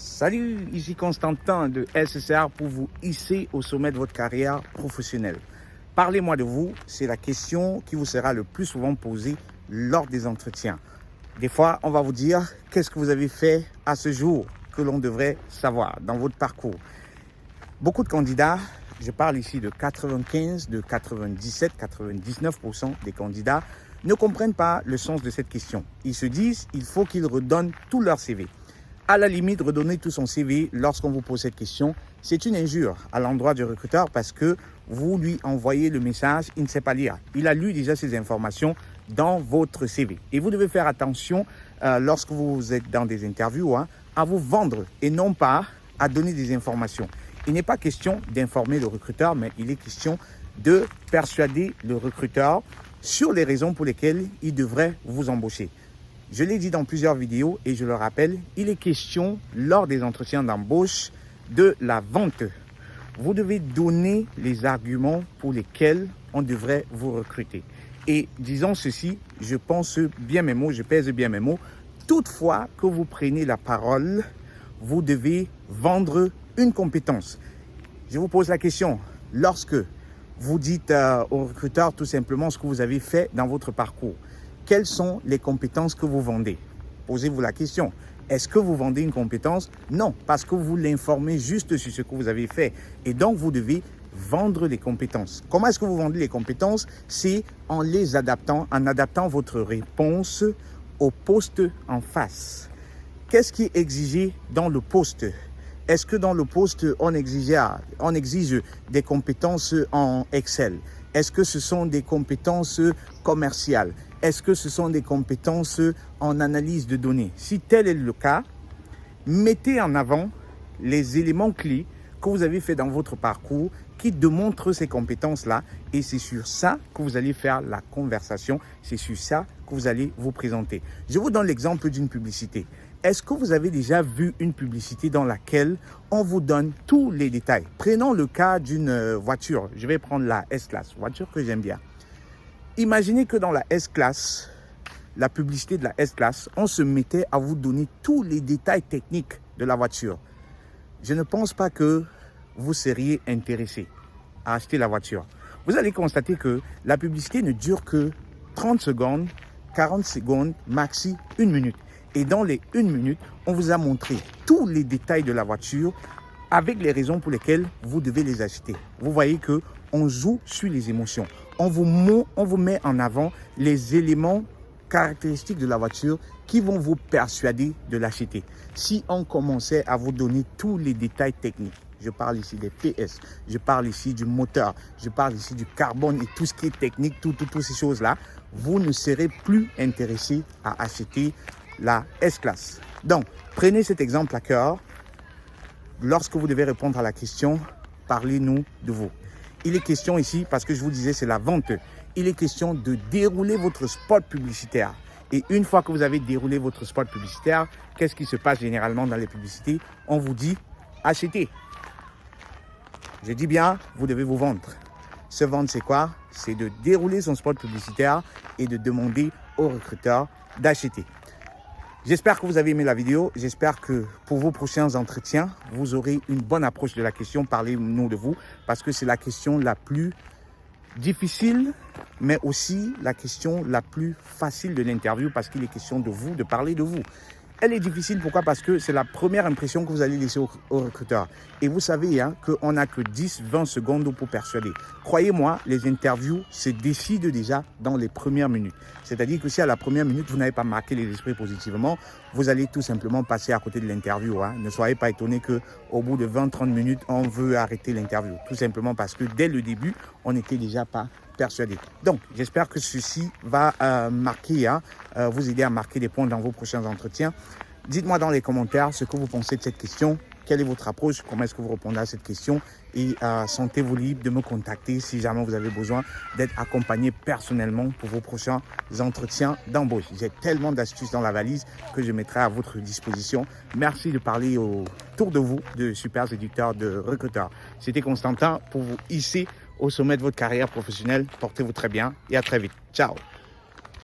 Salut, ici Constantin de SSR pour vous hisser au sommet de votre carrière professionnelle. Parlez-moi de vous, c'est la question qui vous sera le plus souvent posée lors des entretiens. Des fois, on va vous dire qu'est-ce que vous avez fait à ce jour que l'on devrait savoir dans votre parcours. Beaucoup de candidats, je parle ici de 95, de 97, 99% des candidats ne comprennent pas le sens de cette question. Ils se disent qu'il faut qu'ils redonnent tout leur CV. À la limite, redonner tout son CV lorsqu'on vous pose cette question, c'est une injure à l'endroit du recruteur parce que vous lui envoyez le message, il ne sait pas lire. Il a lu déjà ces informations dans votre CV. Et vous devez faire attention lorsque vous êtes dans des interviews à vous vendre et non pas à donner des informations. Il n'est pas question d'informer le recruteur, mais il est question de persuader le recruteur sur les raisons pour lesquelles il devrait vous embaucher. Je l'ai dit dans plusieurs vidéos et je le rappelle, il est question lors des entretiens d'embauche de la vente. Vous devez donner les arguments pour lesquels on devrait vous recruter. Et disons ceci, je pense bien mes mots, je pèse bien mes mots. Toutefois que vous prenez la parole, vous devez vendre une compétence. Je vous pose la question, lorsque vous dites au recruteur tout simplement ce que vous avez fait dans votre parcours, quelles sont les compétences que vous vendez? Posez-vous la question. Est-ce que vous vendez une compétence? Non, parce que vous l'informez juste sur ce que vous avez fait. Et donc, vous devez vendre les compétences. Comment est-ce que vous vendez les compétences? C'est en les adaptant, en adaptant votre réponse au poste en face. Qu'est-ce qui est exigé dans le poste? Est-ce que dans le poste, on exige des compétences en Excel? Est-ce que ce sont des compétences commerciales? Est-ce que ce sont des compétences en analyse de données? Si tel est le cas, mettez en avant les éléments clés que vous avez fait dans votre parcours qui démontrent ces compétences-là. Et c'est sur ça que vous allez faire la conversation. C'est sur ça que vous allez vous présenter. Je vous donne l'exemple d'une publicité. Est-ce que vous avez déjà vu une publicité dans laquelle on vous donne tous les détails? Prenons le cas d'une voiture. Je vais prendre la S-Class, voiture que j'aime bien. Imaginez que dans la S-Class, la publicité de la S-Class, on se mettait à vous donner tous les détails techniques de la voiture. Je ne pense pas que vous seriez intéressé à acheter la voiture. Vous allez constater que la publicité ne dure que 30 secondes, 40 secondes, maxi 1 minute. Et dans les 1 minute, on vous a montré tous les détails de la voiture avec les raisons pour lesquelles vous devez les acheter. Vous voyez qu'on joue sur les émotions. On vous met en avant les éléments caractéristiques de la voiture qui vont vous persuader de l'acheter. Si on commençait à vous donner tous les détails techniques, je parle ici des PS, je parle ici du moteur, je parle ici du carbone et tout ce qui est technique, toutes ces choses-là, vous ne serez plus intéressé à acheter la S-Class. Donc, prenez cet exemple à cœur. Lorsque vous devez répondre à la question, parlez-nous de vous. Il est question ici, parce que je vous disais, c'est la vente. Il est question de dérouler votre spot publicitaire. Et une fois que vous avez déroulé votre spot publicitaire, qu'est-ce qui se passe généralement dans les publicités? On vous dit achetez. Je dis bien, vous devez vous vendre. Se vendre, c'est quoi? C'est de dérouler son spot publicitaire et de demander au recruteur d'acheter. J'espère que vous avez aimé la vidéo. J'espère que pour vos prochains entretiens, vous aurez une bonne approche de la question. Parlez-nous de vous parce que c'est la question la plus difficile, mais aussi la question la plus facile de l'interview parce qu'il est question de vous, de parler de vous. Elle est difficile, pourquoi? Parce que c'est la première impression que vous allez laisser au recruteur. Et vous savez qu'on n'a que 10-20 secondes pour persuader. Croyez-moi, les interviews se décident déjà dans les premières minutes. C'est-à-dire que si à la première minute, vous n'avez pas marqué les esprits positivement, vous allez tout simplement passer à côté de l'interview. Ne soyez pas étonnés qu'au bout de 20-30 minutes, on veut arrêter l'interview. Tout simplement parce que dès le début, on n'était déjà pas persuadé. Donc, j'espère que ceci va vous aider à marquer des points dans vos prochains entretiens. Dites-moi dans les commentaires ce que vous pensez de cette question. Quelle est votre approche? Comment est-ce que vous répondez à cette question? Et sentez-vous libre de me contacter si jamais vous avez besoin d'être accompagné personnellement pour vos prochains entretiens d'embauche. J'ai tellement d'astuces dans la valise que je mettrai à votre disposition. Merci de parler autour de vous de super séducteurs, de recruteurs. C'était Constantin pour vous hisser au sommet de votre carrière professionnelle. Portez-vous très bien et à très vite. Ciao!